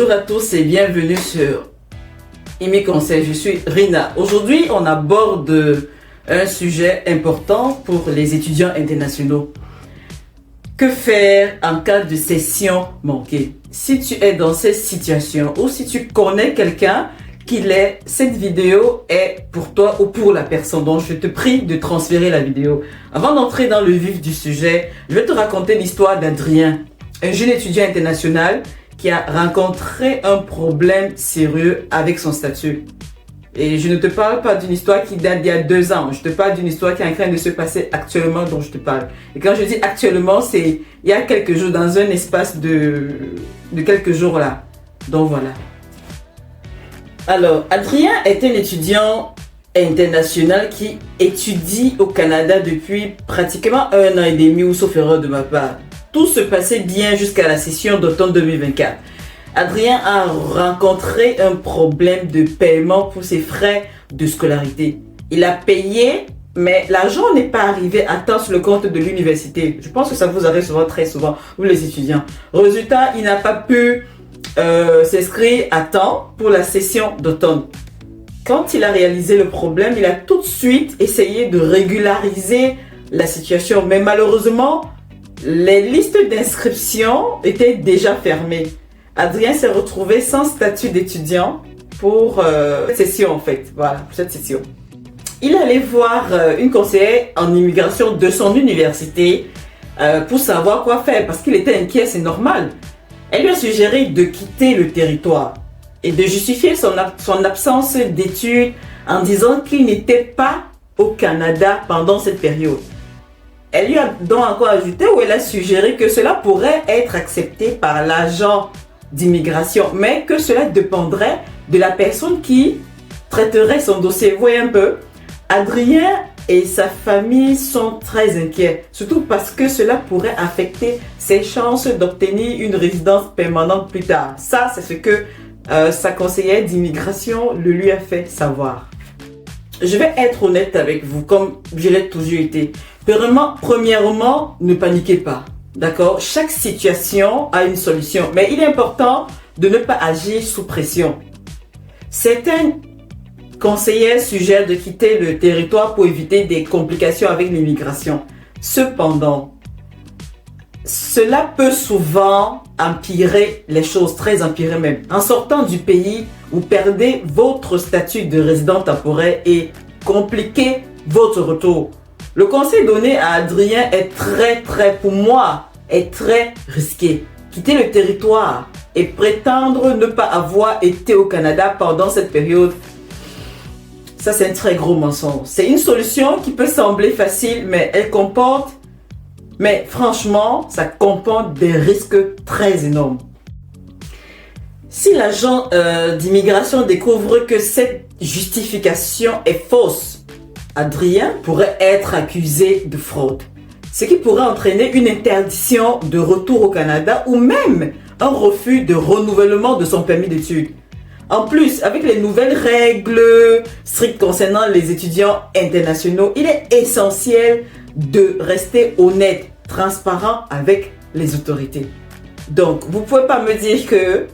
Bonjour à tous et bienvenue sur Imi Conseil. Je suis Rina. Aujourd'hui, on aborde un sujet important pour les étudiants internationaux. Que faire en cas de session manquée? Si tu es dans cette situation ou si tu connais quelqu'un qui l'est, cette vidéo est pour toi ou pour la personne. Donc, je te prie de transférer la vidéo. Avant d'entrer dans le vif du sujet, je vais te raconter l'histoire d'Adrien, un jeune étudiant international qui a rencontré un problème sérieux avec son statut. Et je ne te parle pas d'une histoire qui date d'il y a 2 ans. Je te parle d'une histoire qui est en train de se passer actuellement dont je te parle. Et quand je dis actuellement, c'est il y a quelques jours, dans un espace de quelques jours là. Donc voilà. Alors, Adrien est un étudiant international qui étudie au Canada depuis pratiquement 1 an et demi, ou sauf erreur de ma part. Tout se passait bien jusqu'à la session d'automne 2024. Adrien a rencontré un problème de paiement pour ses frais de scolarité. Il a payé, mais l'argent n'est pas arrivé à temps sur le compte de l'université. Je pense que ça vous arrive souvent, très souvent, vous les étudiants. Résultat, il n'a pas pu s'inscrire à temps pour la session d'automne. Quand il a réalisé le problème, il a tout de suite essayé de régulariser la situation. Mais malheureusement, les listes d'inscription étaient déjà fermées. Adrien s'est retrouvé sans statut d'étudiant pour cette session en fait. Voilà, pour cette session. Il allait voir une conseillère en immigration de son université pour savoir quoi faire parce qu'il était inquiet, c'est normal. Elle lui a suggéré de quitter le territoire et de justifier son absence d'études en disant qu'il n'était pas au Canada pendant cette période. Elle lui a donc encore ajouté où elle a suggéré que cela pourrait être accepté par l'agent d'immigration, mais que cela dépendrait de la personne qui traiterait son dossier. Vous voyez un peu, Adrien et sa famille sont très inquiets, surtout parce que cela pourrait affecter ses chances d'obtenir une résidence permanente plus tard. Ça, c'est ce que sa conseillère d'immigration le lui a fait savoir. Je vais être honnête avec vous, comme je l'ai toujours été. Premièrement, ne paniquez pas. D'accord? Chaque situation a une solution, mais il est important de ne pas agir sous pression. Certains conseillers suggèrent de quitter le territoire pour éviter des complications avec l'immigration. Cependant, cela peut souvent empirer les choses, très empirer même. En sortant du pays, vous perdez votre statut de résident temporaire et compliquez votre retour. Le conseil donné à Adrien est pour moi, est très risqué. Quitter le territoire et prétendre ne pas avoir été au Canada pendant cette période, ça c'est un très gros mensonge. C'est une solution qui peut sembler facile, mais franchement, ça comporte des risques très énormes. Si l'agent d'immigration découvre que cette justification est fausse, Adrien pourrait être accusé de fraude, ce qui pourrait entraîner une interdiction de retour au Canada ou même un refus de renouvellement de son permis d'études. En plus, avec les nouvelles règles strictes concernant les étudiants internationaux, il est essentiel de rester honnête, transparent avec les autorités. Donc, vous ne pouvez pas me dire que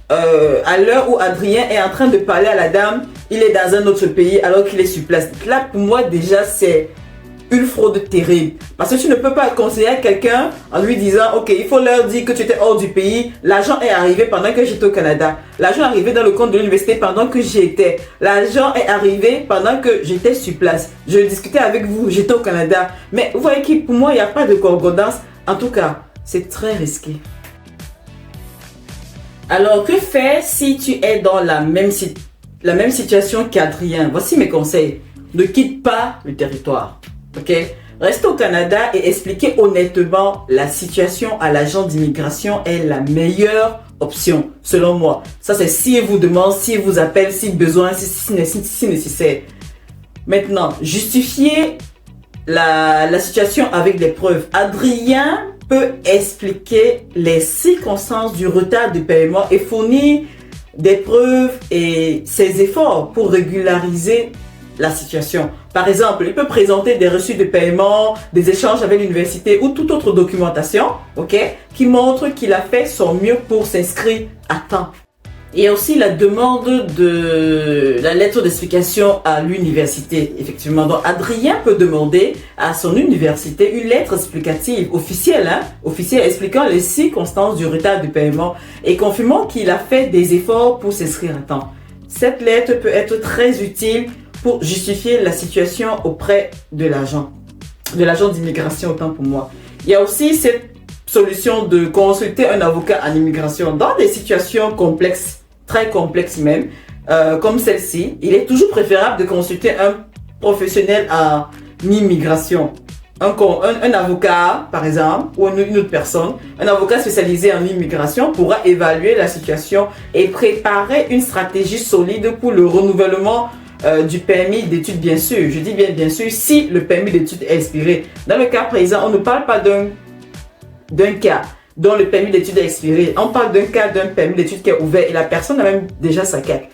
à l'heure où Adrien est en train de parler à la dame, il est dans un autre pays alors qu'il est sur place. Là, pour moi, déjà, c'est une fraude terrible. Parce que tu ne peux pas conseiller quelqu'un en lui disant, ok, il faut leur dire que tu étais hors du pays. L'argent est arrivé pendant que j'étais au Canada. L'argent est arrivé dans le compte de l'université pendant que j'y étais. L'argent est arrivé pendant que j'étais sur place. Je discutais avec vous, j'étais au Canada. Mais vous voyez que pour moi, il n'y a pas de concordance. En tout cas, c'est très risqué. Alors, que faire si tu es dans la même situation qu'Adrien? Voici mes conseils. Ne quitte pas le territoire. Ok? Reste au Canada et expliquer honnêtement la situation à l'agent d'immigration est la meilleure option, selon moi. Ça, c'est s'il vous demande, s'il vous appelle, si besoin, si nécessaire. Maintenant, justifier la situation avec des preuves. Adrien peut expliquer les circonstances du retard de paiement et fournir des preuves et ses efforts pour régulariser la situation. Par exemple, il peut présenter des reçus de paiement, des échanges avec l'université ou toute autre documentation, ok, qui montre qu'il a fait son mieux pour s'inscrire à temps. Il y a aussi la demande de la lettre d'explication à l'université, effectivement. Donc, Adrien peut demander à son université une lettre explicative officielle, officielle expliquant les circonstances du retard de paiement et confirmant qu'il a fait des efforts pour s'inscrire à temps. Cette lettre peut être très utile pour justifier la situation auprès de l'agent d'immigration, autant pour moi. Il y a aussi cette solution de consulter un avocat en immigration dans des situations complexes, très complexes même, comme celle-ci. Il est toujours préférable de consulter un professionnel en immigration. Un avocat, par exemple, ou une autre personne, un avocat spécialisé en immigration pourra évaluer la situation et préparer une stratégie solide pour le renouvellement du permis d'études, bien sûr. Je dis bien sûr, si le permis d'études est expiré. Dans le cas présent, on ne parle pas d'un cas dont le permis d'études est expiré. On parle d'un cas d'un permis d'études qui est ouvert et la personne a même déjà sa CAC.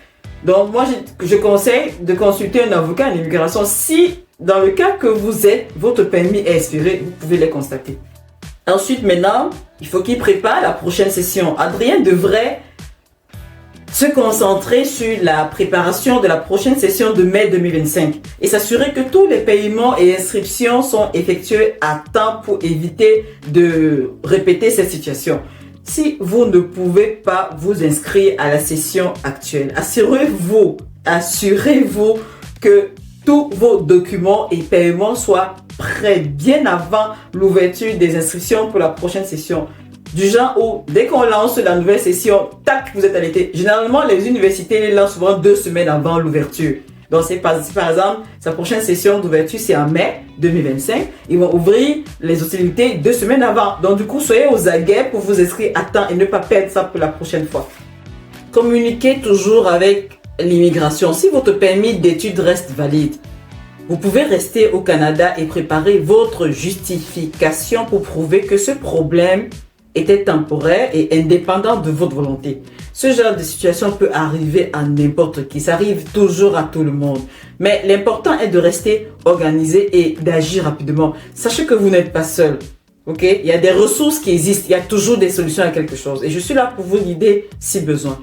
Donc moi, je conseille de consulter un avocat en immigration si, dans le cas que vous êtes, votre permis est expiré, vous pouvez les constater. Ensuite, maintenant, il faut qu'il prépare la prochaine session. Adrien devrait se concentrer sur la préparation de la prochaine session de mai 2025 et s'assurer que tous les paiements et inscriptions sont effectués à temps pour éviter de répéter cette situation. Si vous ne pouvez pas vous inscrire à la session actuelle, assurez-vous que tous vos documents et paiements soient prêts bien avant l'ouverture des inscriptions pour la prochaine session. Du genre où, dès qu'on lance la nouvelle session, tac, vous êtes à l'été. Généralement, les universités les lancent souvent 2 semaines avant l'ouverture. Donc, par exemple, sa prochaine session d'ouverture, c'est en mai 2025. Ils vont ouvrir les hostilités 2 semaines avant. Donc, du coup, soyez aux aguets pour vous inscrire à temps et ne pas perdre ça pour la prochaine fois. Communiquez toujours avec l'immigration. Si votre permis d'études reste valide, vous pouvez rester au Canada et préparer votre justification pour prouver que ce problème était temporaire et indépendant de votre volonté. Ce genre de situation peut arriver à n'importe qui. Ça arrive toujours à tout le monde. Mais l'important est de rester organisé et d'agir rapidement. Sachez que vous n'êtes pas seul. Ok? Il y a des ressources qui existent. Il y a toujours des solutions à quelque chose. Et je suis là pour vous guider si besoin.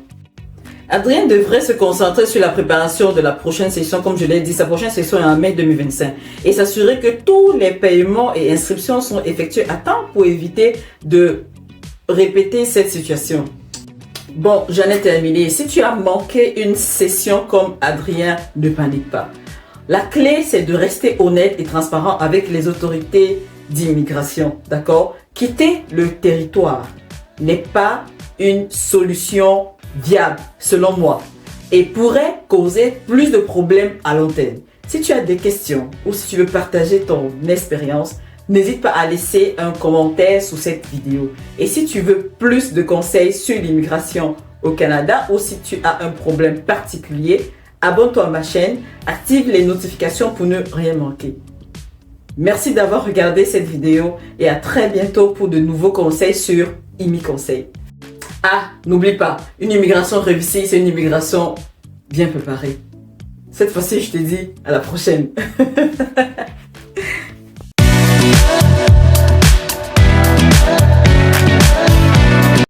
Adrien devrait se concentrer sur la préparation de la prochaine session, comme je l'ai dit. Sa prochaine session est en mai 2025. Et s'assurer que tous les paiements et inscriptions sont effectués à temps pour éviter de répéter cette situation. Bon, j'en ai terminé. Si tu as manqué une session comme Adrien, ne panique pas. La clé, c'est de rester honnête et transparent avec les autorités d'immigration, d'accord? Quitter le territoire n'est pas une solution viable, selon moi, et pourrait causer plus de problèmes à long terme. Si tu as des questions ou si tu veux partager ton expérience, n'hésite pas à laisser un commentaire sous cette vidéo. Et si tu veux plus de conseils sur l'immigration au Canada ou si tu as un problème particulier, abonne-toi à ma chaîne, active les notifications pour ne rien manquer. Merci d'avoir regardé cette vidéo et à très bientôt pour de nouveaux conseils sur ImmiConseil. Ah, n'oublie pas, une immigration réussie, c'est une immigration bien préparée. Cette fois-ci, je te dis à la prochaine.